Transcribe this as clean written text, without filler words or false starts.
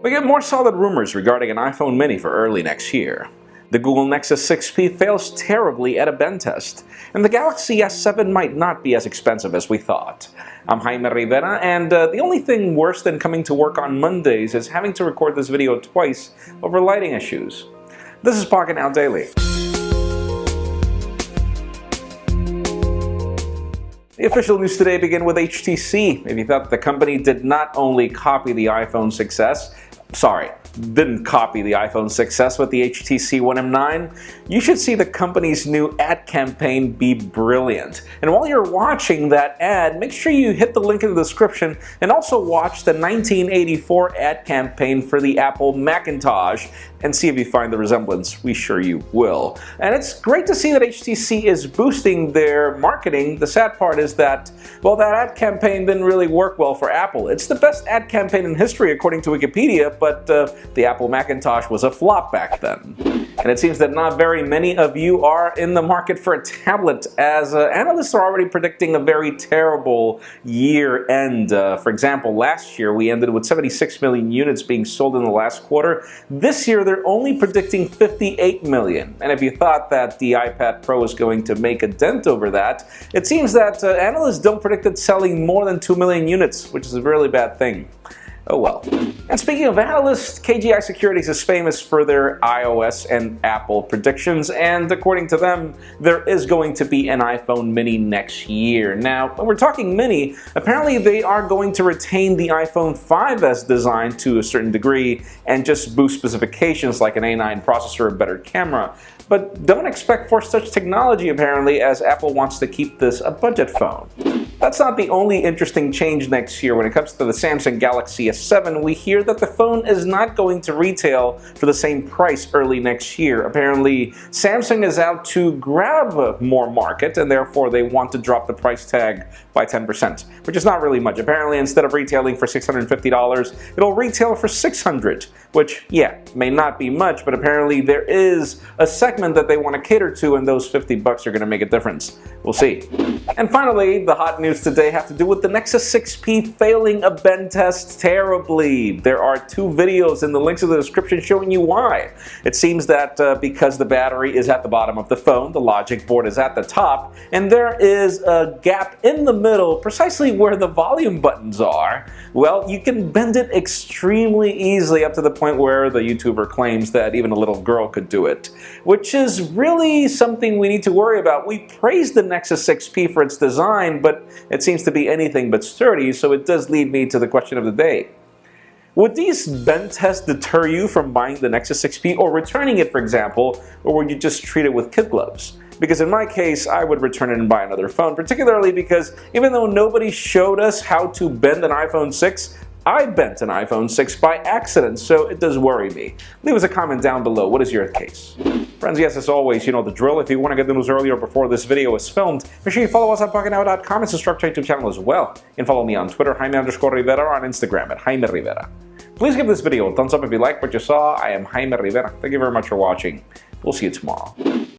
We get more solid rumors regarding an iPhone mini for early next year. The Google Nexus 6P fails terribly at a bend test, and the Galaxy S7 might not be as expensive as we thought. I'm Jaime Rivera, and the only thing worse than coming to work on Mondays is having to record this video twice over lighting issues. This is Pocketnow Daily. The official news today begin with HTC. If you thought the company did not only copy the iPhone success, didn't copy the iPhone success with the HTC One M9, you should see the company's new ad campaign be brilliant. And while you're watching that ad, make sure you hit the link in the description and also watch the 1984 ad campaign for the Apple Macintosh and see if you find the resemblance. We sure you will. And it's great to see that HTC is boosting their marketing. The sad part is that, well, that ad campaign didn't really work well for Apple. It's the best ad campaign in history according to Wikipedia, but the Apple Macintosh was a flop back then. And it seems that not very many of you are in the market for a tablet, as analysts are already predicting a very terrible year end. For example, last year we ended with 76 million units being sold in the last quarter. This year they're only predicting 58 million. And if you thought that the iPad Pro is going to make a dent over that, it seems that analysts don't predict it selling more than 2 million units, which is a really bad thing. Oh well. And speaking of analysts, KGI Securities is famous for their iOS and Apple predictions, and according to them, there is going to be an iPhone mini next year. Now, when we're talking mini, apparently they are going to retain the iPhone 5S design to a certain degree and just boost specifications like an A9 processor or better camera. But don't expect for such technology apparently, as Apple wants to keep this a budget phone. That's not the only interesting change next year. When it comes to the Samsung Galaxy S7, we hear that the phone is not going to retail for the same price early next year. Apparently, Samsung is out to grab more market, and therefore they want to drop the price tag by 10%, which is not really much. Apparently, instead of retailing for $650, it'll retail for $600, which, yeah, may not be much, but apparently there is a segment that they want to cater to, and those $50 are going to make a difference. We'll see. And finally, the hot news today have to do with the Nexus 6P failing a bend test terribly. There are two videos in the links in the description showing you why. It seems that because the battery is at the bottom of the phone, the logic board is at the top, and there is a gap in the middle, precisely where the volume buttons are. Well, you can bend it extremely easily, up to the point where the YouTuber claims that even a little girl could do it, which is really something we need to worry about. We praised the Nexus 6P for its design, but it seems to be anything but sturdy, so it does lead me to the question of the day. Would these bend tests deter you from buying the Nexus 6P or returning it, for example, or would you just treat it with kid gloves? Because in my case, I would return it and buy another phone, particularly because even though nobody showed us how to bend an iPhone 6, I bent an iPhone 6 by accident, so it does worry me. Leave us a comment down below. What is your case? Friends, yes, as always, you know the drill. If you want to get the news earlier before this video is filmed, make sure you follow us at Pocketnow.com and subscribe to our YouTube channel as well. You can follow me on Twitter, Jaime_Rivera, or on Instagram at Jaime Rivera. Please give this video a thumbs up if you like what you saw. I am Jaime Rivera. Thank you very much for watching. We'll see you tomorrow.